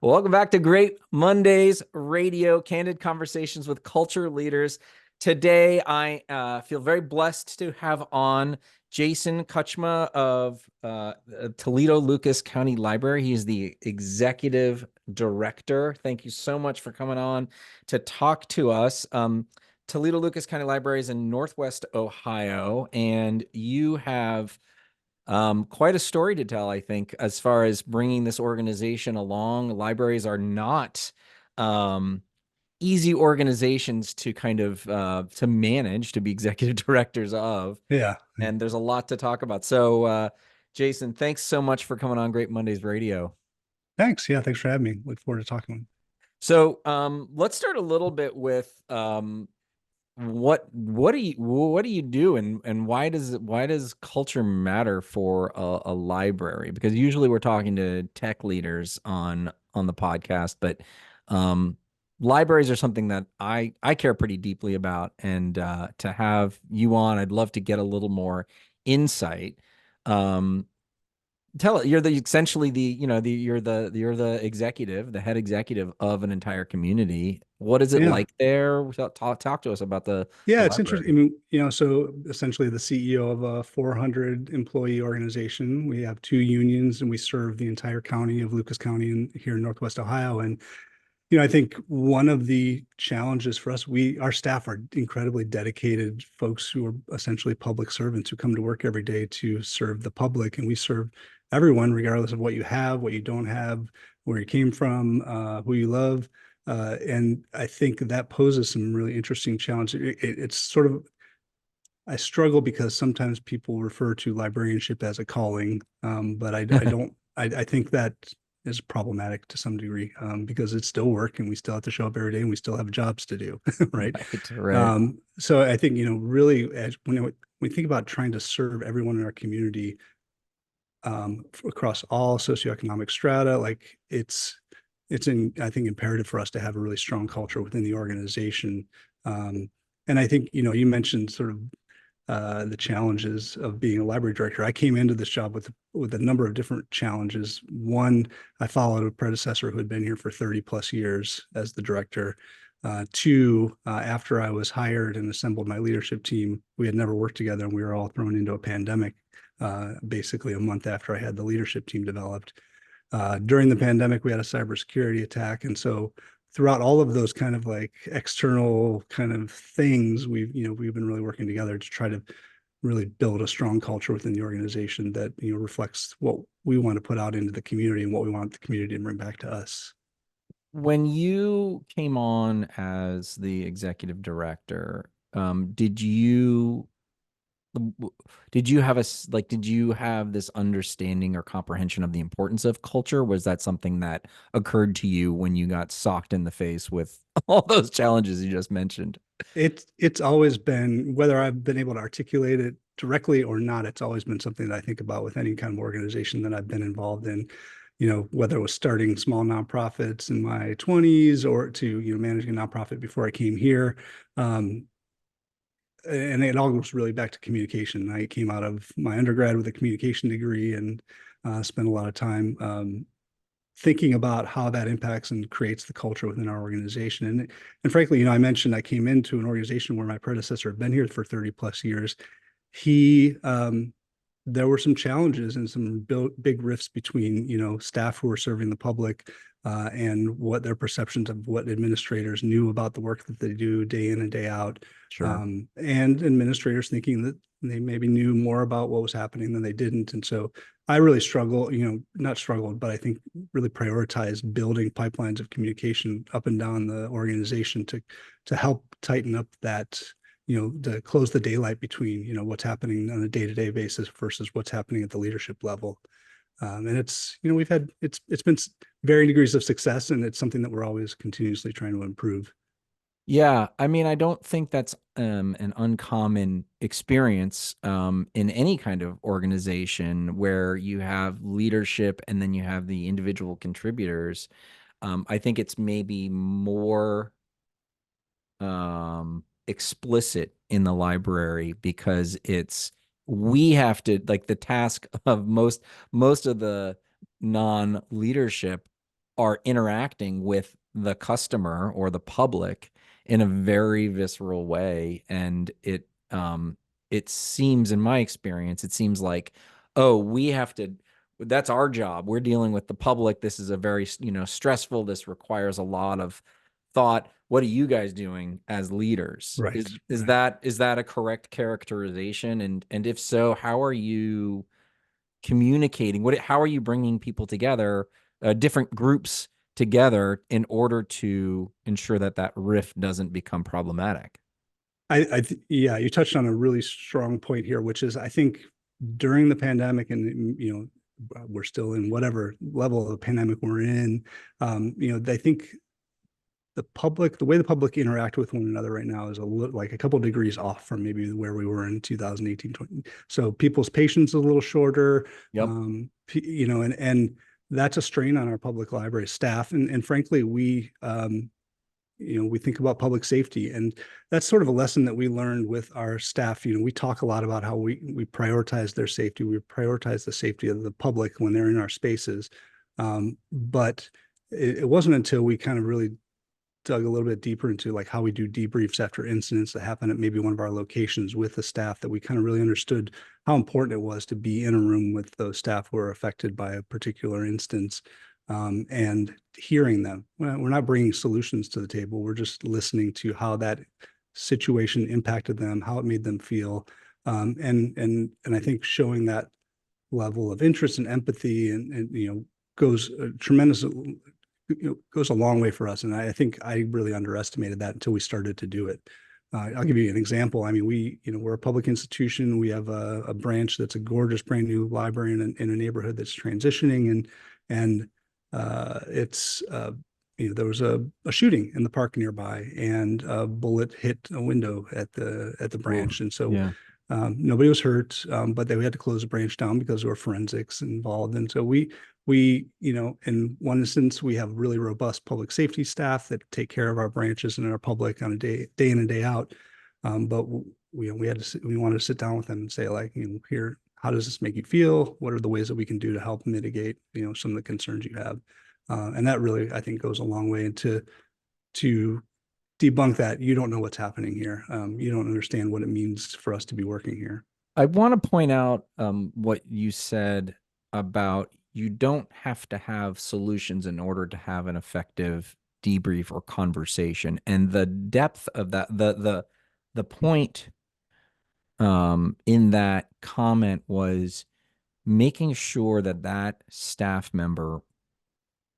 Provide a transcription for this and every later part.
Welcome back to Great Mondays Radio, candid conversations with culture leaders. Today, I feel very blessed to have on Jason Kucsma of Toledo-Lucas County Library. He is the executive director. Thank you so much for coming on to talk to us. Toledo-Lucas County Library is in Northwest Ohio, and you have quite a story to tell, I think, as far as bringing this organization along. Libraries are not easy organizations to kind of to manage, to be executive directors of. Yeah. And there's a lot to talk about. So, Jason, thanks so much for coming on Great Mondays Radio. Thanks. Yeah. Thanks for having me. Look forward to talking. So, let's start a little bit with what do you do, and why does culture matter for a library? Because usually we're talking to tech leaders on the podcast, but libraries are something that I care pretty deeply about, and to have you on, I'd love to get a little more insight. You're essentially you're the executive, the head executive of an entire community. What is it Yeah. like there? Talk to us about the Yeah. It's interesting. library. So essentially the CEO of a 400 employee organization. We have two unions and we serve the entire county of Lucas County and here in Northwest Ohio. And, I think one of the challenges for us, our staff are incredibly dedicated folks who are essentially public servants who come to work every day to serve the public. And we serve everyone, regardless of what you have, what you don't have, where you came from, who you love. And I think that poses some really interesting challenges. It's sort of, I struggle because sometimes people refer to librarianship as a calling, but I don't. I think that is problematic to some degree, because it's still work and we still have to show up every day and we still have jobs to do, right? Right. So I think really, when we think about trying to serve everyone in our community, across all socioeconomic strata, like I think imperative for us to have a really strong culture within the organization. And I think you mentioned sort of the challenges of being a library director. I came into this job with a number of different challenges. One, I followed a predecessor who had been here for 30 plus years as the director. Two, after I was hired and assembled my leadership team, we had never worked together and we were all thrown into a pandemic, basically a month after I had the leadership team developed. During the pandemic, we had a cybersecurity attack. And so throughout all of those kind of like external kind of things, we've been really working together to try to really build a strong culture within the organization that, reflects what we want to put out into the community and what we want the community to bring back to us. When you came on as the executive director, did you did you have this understanding or comprehension of the importance of culture? Was that something that occurred to you when you got socked in the face with all those challenges you just mentioned? It's always been, whether I've been able to articulate it directly or not, it's always been something that I think about with any kind of organization that I've been involved in. Whether it was starting small nonprofits in my 20s or to managing a nonprofit before I came here. And it all goes really back to communication. I came out of my undergrad with a communication degree and spent a lot of time thinking about how that impacts and creates the culture within our organization. And frankly, I mentioned I came into an organization where my predecessor had been here for 30 plus years. There were some challenges and some big rifts between, staff who were serving the public and what their perceptions of what administrators knew about the work that they do day in and day out. Sure. And administrators thinking that they maybe knew more about what was happening than they didn't. And so I really not struggled, but I think really prioritized building pipelines of communication up and down the organization to help tighten up that, to close the daylight between, what's happening on a day-to-day basis versus what's happening at the leadership level. And it's been varying degrees of success, and it's something that we're always continuously trying to improve. Yeah, I mean, I don't think that's an uncommon experience in any kind of organization where you have leadership and then you have the individual contributors. I think it's maybe more explicit in the library because we have to, like, the task of most of the non-leadership are interacting with the customer or the public in a very visceral way. And it seems, in my experience, it seems like, oh, we have to, that's our job. We're dealing with the public. This is a very, stressful, this requires a lot of thought. What are you guys doing as leaders? Right. Is Right. that a correct characterization? And if so, how are you communicating? How are you bringing people together, different groups together, in order to ensure that that rift doesn't become problematic? Yeah, you touched on a really strong point here, which is I think during the pandemic, and we're still in whatever level of the pandemic we're in. I think the way the public interact with one another right now is like a couple of degrees off from maybe where we were in 2018, 20. So people's patience is a little shorter. Yep. And that's a strain on our public library staff. And frankly, we think about public safety, and that's sort of a lesson that we learned with our staff. We talk a lot about how we prioritize their safety. We prioritize the safety of the public when they're in our spaces. But it wasn't until we kind of really dug a little bit deeper into like how we do debriefs after incidents that happen at maybe one of our locations with the staff that we kind of really understood how important it was to be in a room with those staff who are affected by a particular instance, and hearing them. We're not bringing solutions to the table. We're just listening to how that situation impacted them, how it made them feel, and I think showing that level of interest and empathy and goes a tremendous goes a long way for us. And I think I really underestimated that until we started to do it. I'll give you an example. I mean, we're a public institution. We have a branch that's a gorgeous brand new library in a neighborhood that's transitioning, and it's there was a shooting in the park nearby, and a bullet hit a window at the branch, and so Yeah. nobody was hurt, but we had to close the branch down because there were forensics involved. And so in one instance, we have really robust public safety staff that take care of our branches and our public on a day in and day out. But we wanted to sit down with them and say, like, here, how does this make you feel? What are the ways that we can do to help mitigate, some of the concerns you have? And that really, I think, goes a long way to debunk that you don't know what's happening here. You don't understand what it means for us to be working here. I want to point out what you said about you don't have to have solutions in order to have an effective debrief or conversation, and the depth of that. The point in that comment was making sure that that staff member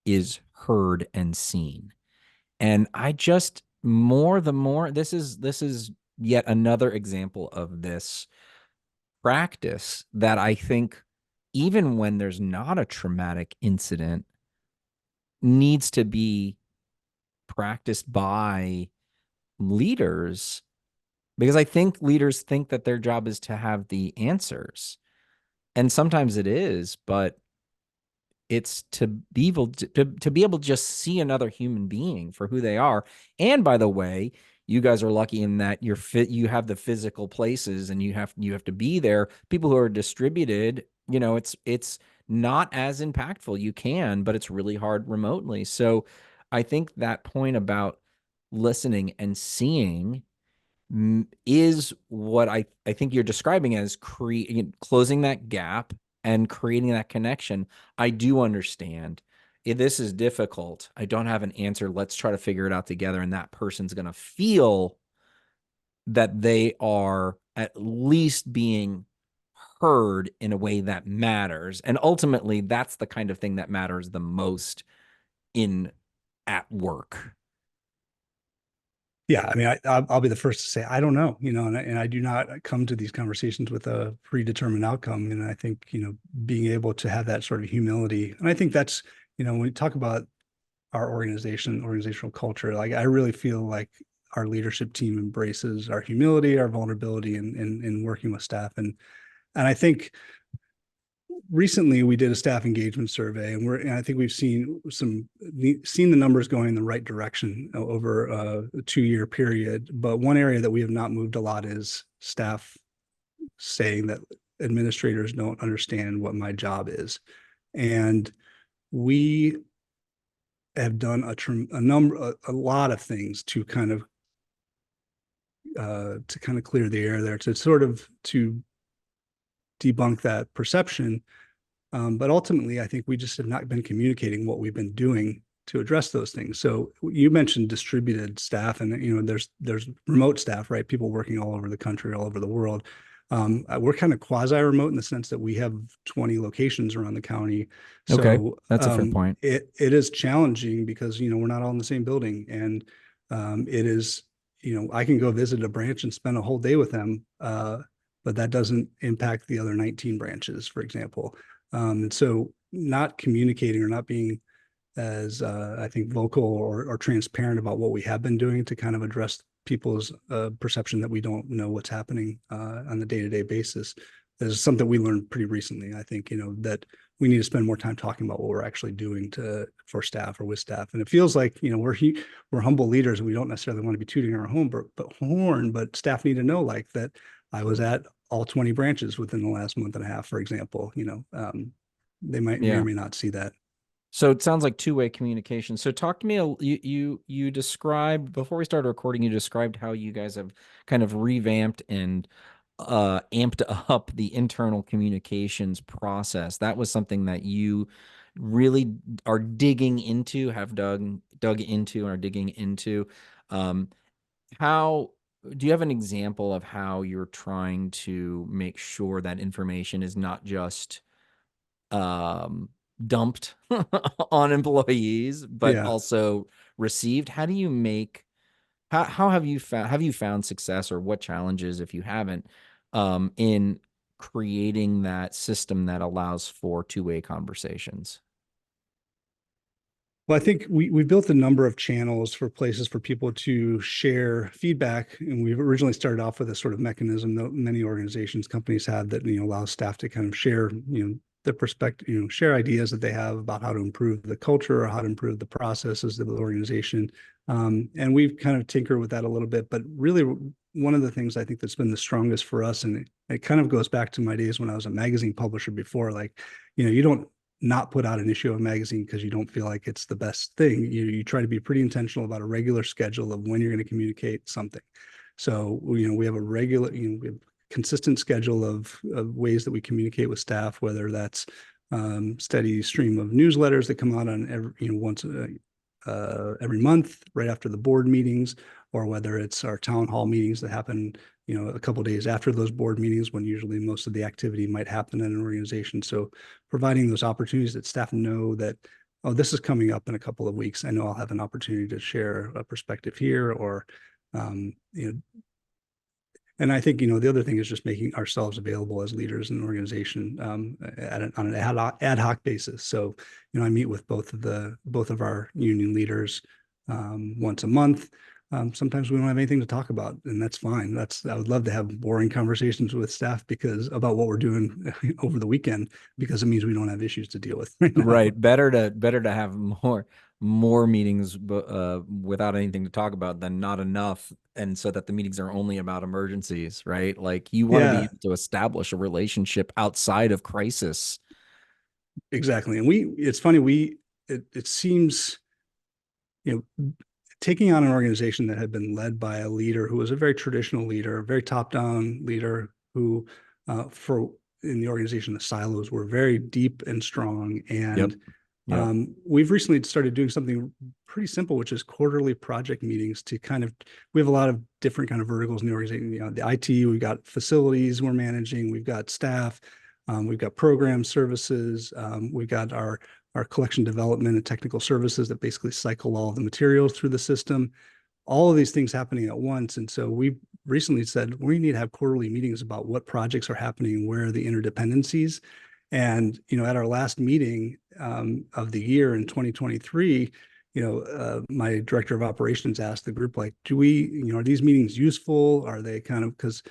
is heard and seen. And I just the more this is yet another example of this practice that I think, even when there's not a traumatic incident, needs to be practiced by leaders, because I think leaders think that their job is to have the answers. And sometimes it is, but it's to be able to be able to just see another human being for who they are. And by the way, you guys are lucky in that you have the physical places, and you have to be there. People who are distributed, it's not as impactful. You can, but it's really hard remotely. So I think that point about listening and seeing is what I think you're describing as closing that gap and creating that connection. I do understand. This is difficult. I don't have an answer. Let's try to figure it out together. And that person's going to feel that they are at least being heard in a way that matters. And ultimately, that's the kind of thing that matters the most at work. Yeah, I mean, I'll be the first to say I don't know, and I do not come to these conversations with a predetermined outcome. And I think, being able to have that sort of humility, and I think that's, when we talk about our organizational culture, like I really feel like our leadership team embraces our humility, our vulnerability in working with staff, and I think recently we did a staff engagement survey, and I think we've seen the numbers going in the right direction over a 2-year period. But one area that we have not moved a lot is staff saying that administrators don't understand what my job is. And we have done a lot of things to kind of clear the air there, to sort of to debunk that perception. But ultimately, I think we just have not been communicating what we've been doing to address those things. So you mentioned distributed staff, and there's remote staff, right? People working all over the country, all over the world. We're kind of quasi-remote in the sense that we have 20 locations around the county. Okay, So that's a fair point. it is challenging because we're not all in the same building, and it is I can go visit a branch and spend a whole day with them, but that doesn't impact the other 19 branches, for example. And so not communicating or not being as I think vocal or transparent about what we have been doing to kind of address people's perception that we don't know what's happening on the day-to-day basis is something we learned pretty recently. I think that we need to spend more time talking about what we're actually doing for staff or with staff. And it feels like we're humble leaders and we don't necessarily want to be tooting our horn, but staff need to know like that I was at all 20 branches within the last month and a half, for example. They may or may not see that. So it sounds like two-way communication. So talk to me. You described before we started recording. You described how you guys have kind of revamped and amped up the internal communications process. That was something that you really are digging into, have dug into, and are digging into. How do you have an example of how you're trying to make sure that information is not just dumped on employees, but Yeah. also received? How do you make how have you found success, or what challenges, if you haven't, in creating that system that allows for two-way conversations? Well, I think we built a number of channels for places for people to share feedback, and we've originally started off with a sort of mechanism that many organizations, companies have that allows staff to kind of share their perspective, share ideas that they have about how to improve the culture or how to improve the processes of the organization. And we've kind of tinkered with that a little bit, but really one of the things I think that's been the strongest for us, and it kind of goes back to my days when I was a magazine publisher before, like, you don't not put out an issue of a magazine because you don't feel like it's the best thing. You try to be pretty intentional about a regular schedule of when you're going to communicate something. So, we have a regular, we have consistent schedule of ways that we communicate with staff, whether that's steady stream of newsletters that come out on once every month right after the board meetings, or whether it's our town hall meetings that happen a couple of days after those board meetings when usually most of the activity might happen in an organization. So providing those opportunities that staff know that, oh, this is coming up in a couple of weeks, I know I'll have an opportunity to share a perspective here, or and I think the other thing is just making ourselves available as leaders in an organization on an ad hoc basis. So I meet with both of our union leaders once a month. Sometimes we don't have anything to talk about, and that's fine. I would love to have boring conversations with staff about what we're doing over the weekend, because it means we don't have issues to deal with right now. Right. Better to have more meetings without anything to talk about than not enough, and so that the meetings are only about emergencies, right? Like, you want to be able to establish a relationship outside of crisis. Exactly. And it's funny, it seems, taking on an organization that had been led by a leader who was a very traditional leader, a very top-down leader who, in the organization, the silos were very deep and strong. And we've recently started doing something pretty simple, which is quarterly project meetings we have a lot of different kind of verticals in the organization. The IT, we've got facilities we're managing, we've got staff, we've got program services, we've got our collection development and technical services that basically cycle all of the materials through the system. All of these things happening at once. And so we recently said we need to have quarterly meetings about what projects are happening and where are the interdependencies. And at our last meeting of the year in 2023, my director of operations asked the group, like, are these meetings useful? Are they because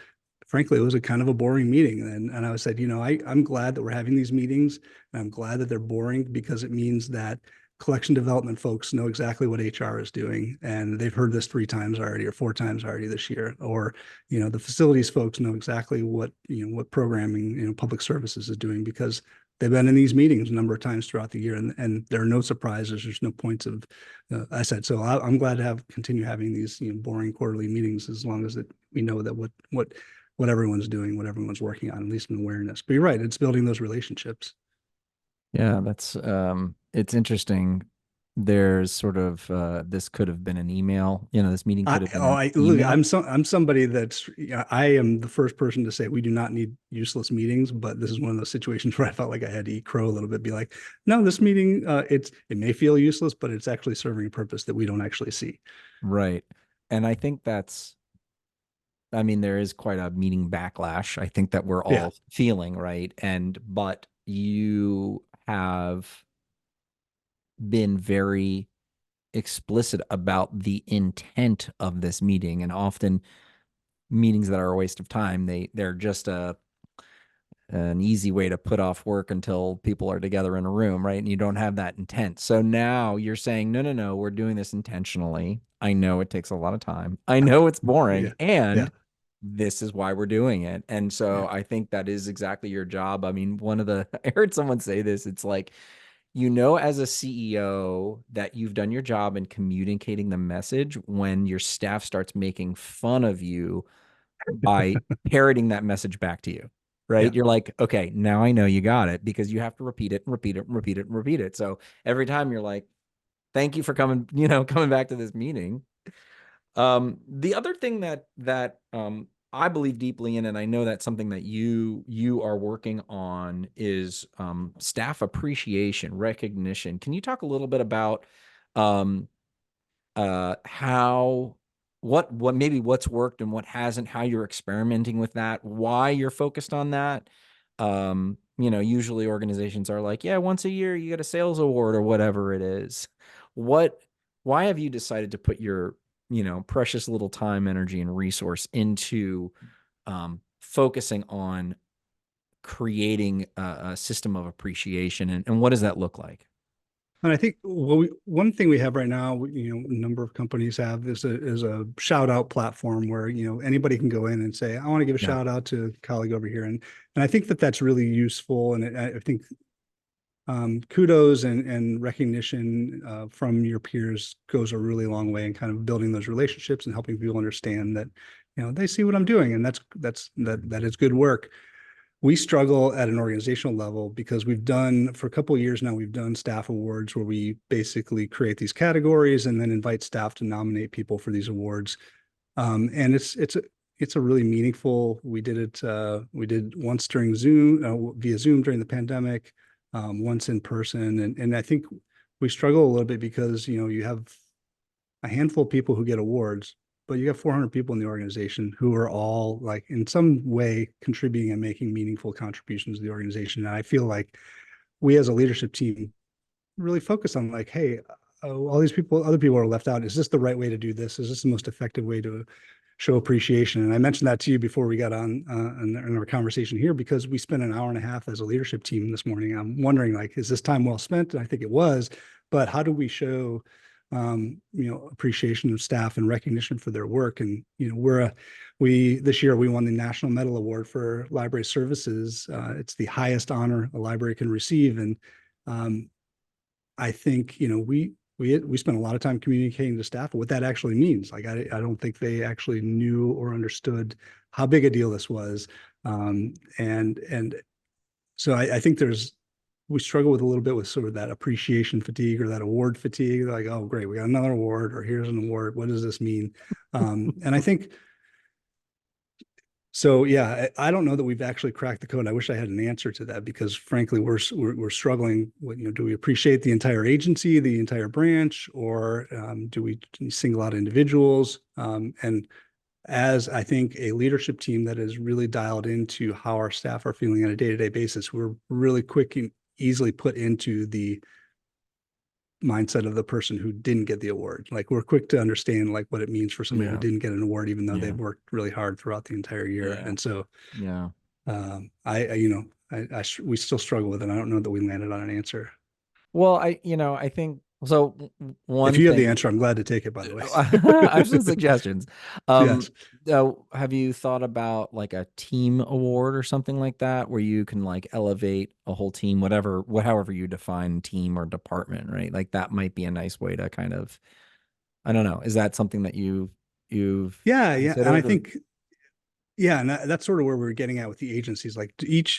frankly, it was a kind of a boring meeting. And I said, I'm glad that we're having these meetings, and I'm glad that they're boring, because it means that collection development folks know exactly what HR is doing, and they've heard this 3 times already or 4 times already this year. Or, the facilities folks know exactly what programming, public services is doing, because they've been in these meetings a number of times throughout the year, and there are no surprises. There's no points of, I said, so I'm glad to continue having these, boring quarterly meetings as long as we know that what everyone's doing, what everyone's working on, at least in awareness. But you're right, it's building those relationships. Yeah, that's it's interesting. There's sort of this could have been an email. This meeting could have been an Look, email. I'm somebody that's, I am the first person to say we do not need useless meetings, but this is one of those situations where I felt like I had to eat crow a little bit, be like, no, this meeting, it may feel useless, but it's actually serving a purpose that we don't actually see. Right. And I think I mean, there is quite a meeting backlash. I think that we're Yeah, all feeling, right? But you have been very explicit about the intent of this meeting. And often meetings that are a waste of time, they're just an easy way to put off work until people are together in a room, right? And you don't have that intent. So now you're saying, no, no, no, we're doing this intentionally. I know it takes a lot of time. I know it's boring. yeah, yeah, And this is why we're doing it. And yeah. so I think that is exactly your job. I mean, I heard someone say this, it's like, as a CEO that you've done your job in communicating the message when your staff starts making fun of you by parroting that message back to you, right? Yeah. You're like, okay, now I know you got it because you have to repeat it and repeat it and repeat it and repeat it. So every time you're like, thank you for coming, coming back to this meeting. The other thing that I believe deeply in, and I know that's something that you are working on, is staff appreciation, recognition. Can you talk a little bit about um, how what maybe what's worked and what hasn't, how you're experimenting with that, why you're focused on that? Usually organizations are like, yeah, once a year you get a sales award or whatever it is. What why have you decided to put your, precious little time, energy, and resource into focusing on creating a system of appreciation, and what does that look like? And I think one thing we have right now, a number of companies have is a shout out platform where anybody can go in and say, I want to give a Yeah. shout out to a colleague over here, and I think that's really useful, and I think kudos and recognition from your peers goes a really long way in kind of building those relationships and helping people understand that they see what I'm doing, and that is good work. We struggle at an organizational level because for a couple of years now, we've done staff awards where we basically create these categories and then invite staff to nominate people for these awards. And it's a really meaningful. We did once during Zoom, via Zoom during the pandemic, once in person, and I think we struggle a little bit because you have a handful of people who get awards, but you got 400 people in the organization who are all like in some way contributing and making meaningful contributions to the organization. And I feel like we as a leadership team really focus on like, hey, all these people, other people are left out. Is this the right way to do this? Is this the most effective way to show appreciation? And I mentioned that to you before we got on in our conversation here, because we spent an hour and a half as a leadership team this morning. I'm wondering, like, is this time well spent? And I think it was, but how do we show appreciation of staff and recognition for their work? And this year we won the National Medal Award for library services. It's the highest honor a library can receive, and I think we spent a lot of time communicating to staff what that actually means. Like I don't think they actually knew or understood how big a deal this was, and so I think we struggle with a little bit with sort of that appreciation fatigue or that award fatigue. Like, oh, great, we got another award, or here's an award. What does this mean? And I think so. Yeah, I don't know that we've actually cracked the code. I wish I had an answer to that because, frankly, we're struggling with, do we appreciate the entire agency, the entire branch, or do we single out individuals? And as I think a leadership team that is really dialed into how our staff are feeling on a day-to-day basis, we're really quick and easily put into the mindset of the person who didn't get the award. Like we're quick to understand like what it means for somebody who Yeah. didn't get an award, even though Yeah. they've worked really hard throughout the entire year. Yeah. And so Yeah. we still struggle with it. I don't know that we landed on an answer. Well, I think So If one you have thing, the answer, I'm glad to take it, by the I have some way. suggestions. Um, Yes. have you thought about like a team award or something like that, where you can like elevate a whole team, however you define team or department, right? Like that might be a nice way to kind of, I don't know. Is that something that you've Yeah, yeah. And I considered? Or, think, yeah, and that's sort of where we're getting at with the agencies. Like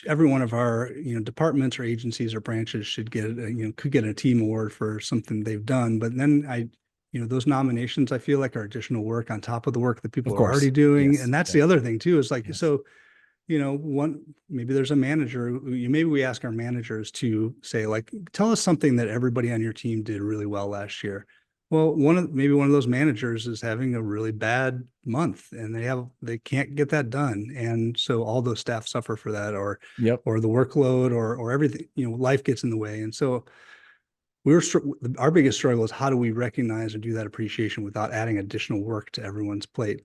every one of our, departments or agencies or branches should get, could get a team award for something they've done. But then those nominations I feel like are additional work on top of the work that people of are already course. doing. Yes. And that's the Yes. other thing too, is like, Yes. so, maybe there's a manager, maybe we ask our managers to say, like, tell us something that everybody on your team did really well last year. Well, maybe one of those managers is having a really bad month and they can't get that done. And so all those staff suffer for that, Yep. or the workload, or everything, life gets in the way. And so our biggest struggle is how do we recognize and do that appreciation without adding additional work to everyone's plate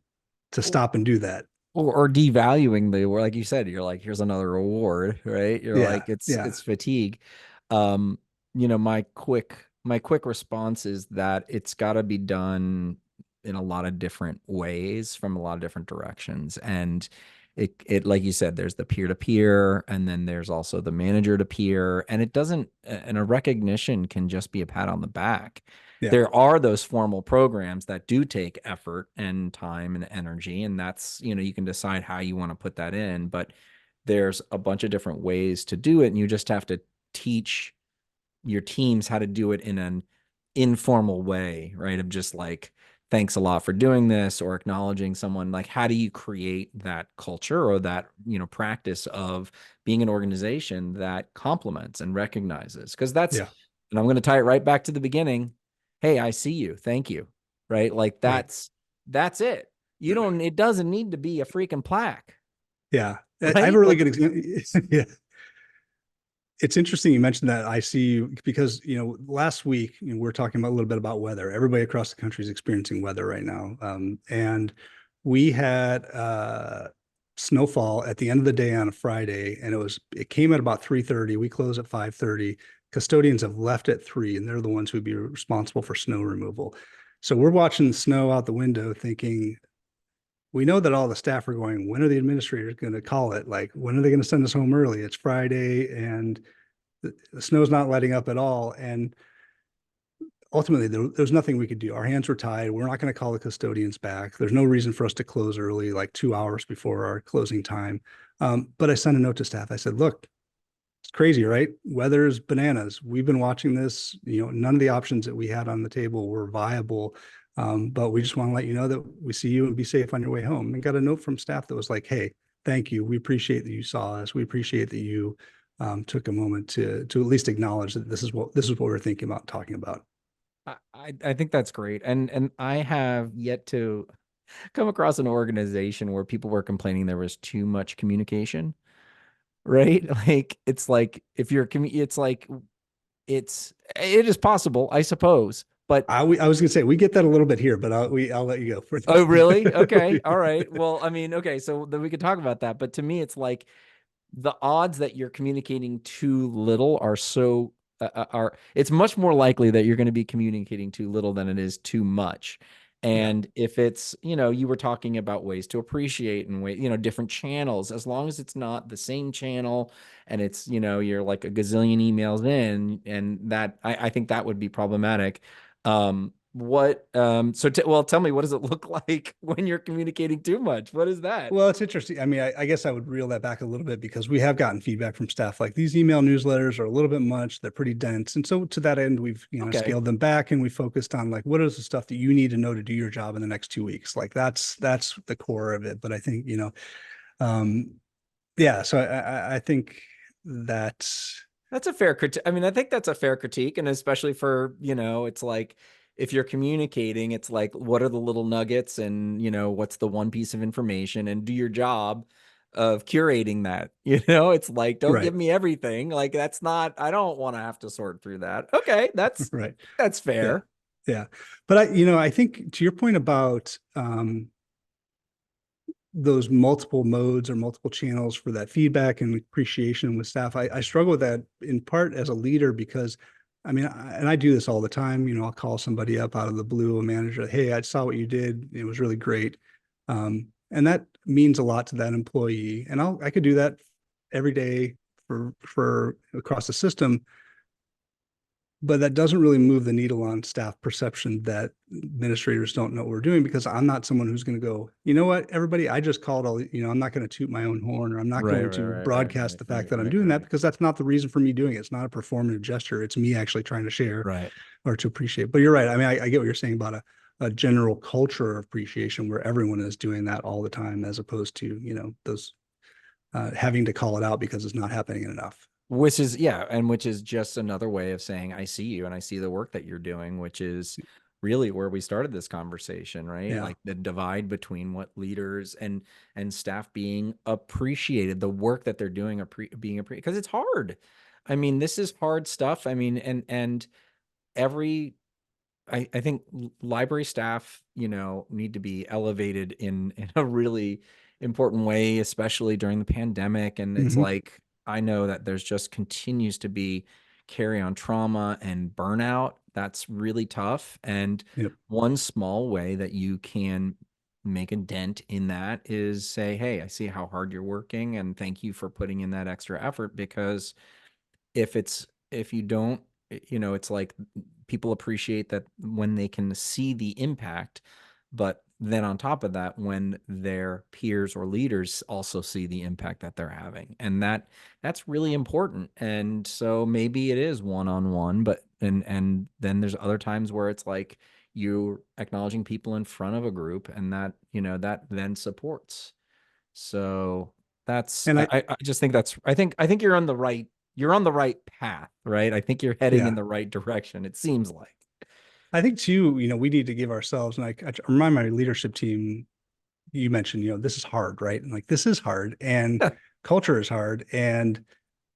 to stop and do that. Or devaluing the award, like you said, you're like, here's another award, right? You're Yeah. like, it's Yeah. it's fatigue. Um, my quick response is that it's got to be done in a lot of different ways from a lot of different directions. And it like you said, there's the peer to peer, and then there's also the manager to peer, and it doesn't, and a recognition can just be a pat on the back. Yeah. There are those formal programs that do take effort and time and energy, and that's, you can decide how you want to put that in, but there's a bunch of different ways to do it, and you just have to teach your teams how to do it in an informal way, right? Of just like, thanks a lot for doing this, or acknowledging someone. Like, how do you create that culture or that, practice of being an organization that compliments and recognizes? Because that's, Yeah. and I'm going to tie it right back to the beginning. Hey, I see you. Thank you. Right? Like Right. that's it. It doesn't need to be a freaking plaque, Yeah. I have right? a really Like, good example. Yeah. It's interesting you mentioned that I see you because, last week we're talking about a little bit about weather. Everybody across the country is experiencing weather right now. And we had snowfall at the end of the day on a Friday, and it came at about 3:30. We close at 5:30. Custodians have left at 3, and they're the ones who'd be responsible for snow removal. So we're watching the snow out the window thinking, we know that all the staff are going, when are the administrators going to call it? Like, when are they going to send us home early? It's Friday and the snow's not letting up at all. And ultimately, there's nothing we could do. Our hands were tied. We're not going to call the custodians back. There's no reason for us to close early, like 2 hours before our closing time. But I sent a note to staff. I said, look, it's crazy, right? Weather's bananas. We've been watching this. None of the options that we had on the table were viable. But we just want to let you know that we see you and be safe on your way home. And got a note from staff that was like, hey, thank you. We appreciate that you saw us. We appreciate that you took a moment to at least acknowledge that this is what we're thinking about talking about. I think that's great. And I have yet to come across an organization where people were complaining there was too much communication, right? Like, it's like, if you're it's like, it is possible, I suppose. But I was going to say we get that a little bit here, but I'll let you go for oh, really? Okay. All that. right. Well, I mean, okay, so then we could talk about that. But to me, it's like, the odds that you're communicating too little are so are it's much more likely that you're going to be communicating too little than it is too much. Yeah. And if it's, you were talking about ways to appreciate and different channels, as long as it's not the same channel, and it's, you're like a gazillion emails in, and that, I think that would be problematic. Well, tell me, what does it look like when you're communicating too much? What is that? Well, it's interesting. I mean, I guess I would reel that back a little bit because we have gotten feedback from staff like these email newsletters are a little bit much. They're pretty dense. And so to that end, we've, Okay. scaled them back, and we focused on like, what is the stuff that you need to know to do your job in the next 2 weeks? Like that's the core of it. But I think, um, yeah, so I think that's That's a fair critique. I mean, I think that's a fair critique. And especially for, it's like, if you're communicating, it's like, what are the little nuggets, and, what's the one piece of information, and do your job of curating that. It's like, don't give right. me everything. Like, that's not, I don't want to have to sort through that. Okay. Right. That's Yeah. fair. Yeah. But I think to your point about, those multiple modes or multiple channels for that feedback and appreciation with staff. I struggle with that in part as a leader because I mean, and I do this all the time. I'll call somebody up out of the blue, a manager, hey, I saw what you did. It was really great. And that means a lot to that employee. And I could do that every day for across the system, but that doesn't really move the needle on staff perception that administrators don't know what we're doing, because I'm not someone who's going to go, you know what, everybody, I just called I'm not going to toot my own horn, or I'm not Right, going right, to right, right, broadcast right, the fact right, that I'm right, doing that, right. because that's not the reason for me doing it. It's not a performative gesture. It's me actually trying to share Right. or to appreciate. But you're right. I mean, I get what you're saying about a general culture of appreciation where everyone is doing that all the time, as opposed to, those having to call it out because it's not happening enough. Which is, yeah, and which is just another way of saying, I see you and I see the work that you're doing, which is really where we started this conversation, right? Yeah. Like the divide between what leaders and staff being appreciated, the work that they're doing, being appreciated, because it's hard. I mean, this is hard stuff. I mean, and every I think library staff, need to be elevated in a really important way, especially during the pandemic. And it's Mm-hmm. like, I know that there's just continues to be carry on trauma and burnout. That's really tough. And Yep. one small way that you can make a dent in that is say, hey, I see how hard you're working and thank you for putting in that extra effort. Because if you don't, it's like people appreciate that when they can see the impact, but then on top of that, when their peers or leaders also see the impact that they're having, and that's really important. And so maybe it is one-on-one, but and then there's other times where it's like you're acknowledging people in front of a group, and that then supports. So that's And I just think I think you're on the right path, right? I think you're heading in yeah, the right direction. It seems like. I think too, we need to give ourselves, and I remind my leadership team, you mentioned, this is hard, right? And like, this is hard, and culture is hard. And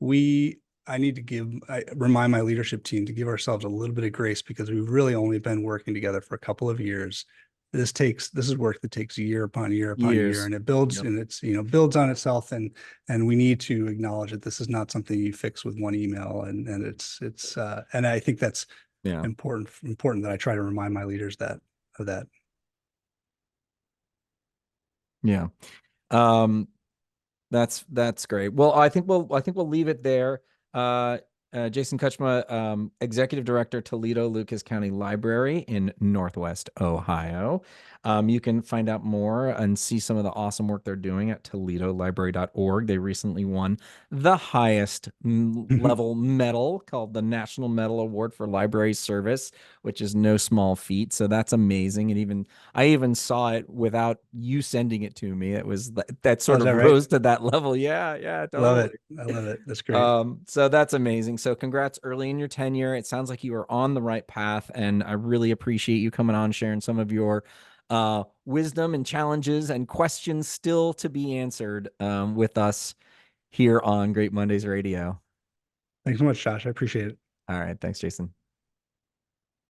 I need to remind my leadership team to give ourselves a little bit of grace, because we've really only been working together for a couple of years. This is work that takes year upon year upon year, Years. and it builds, Yep. and it's, builds on itself. And we need to acknowledge that this is not something you fix with one email. And and I think that's Yeah. important that I try to remind my leaders of that. Yeah. Um, that's great. Well, I think we'll leave it there. Uh, Jason Kucsma, Executive Director, Toledo-Lucas County Library in Northwest Ohio. You can find out more and see some of the awesome work they're doing at ToledoLibrary.org. They recently won the highest level medal, called the National Medal Award for Library Service, which is no small feat. So that's amazing. And I even saw it without you sending it to me. It was that Oh, sort is of that right? rose to that level. Yeah, yeah, I love totally. it. I love it. That's great. So that's amazing. So congrats early in your tenure. It sounds like you are on the right path, and I really appreciate you coming on, sharing some of your wisdom and challenges and questions still to be answered with us here on Great Mondays Radio. Thanks so much, Josh. I appreciate it. All right, thanks, Jason.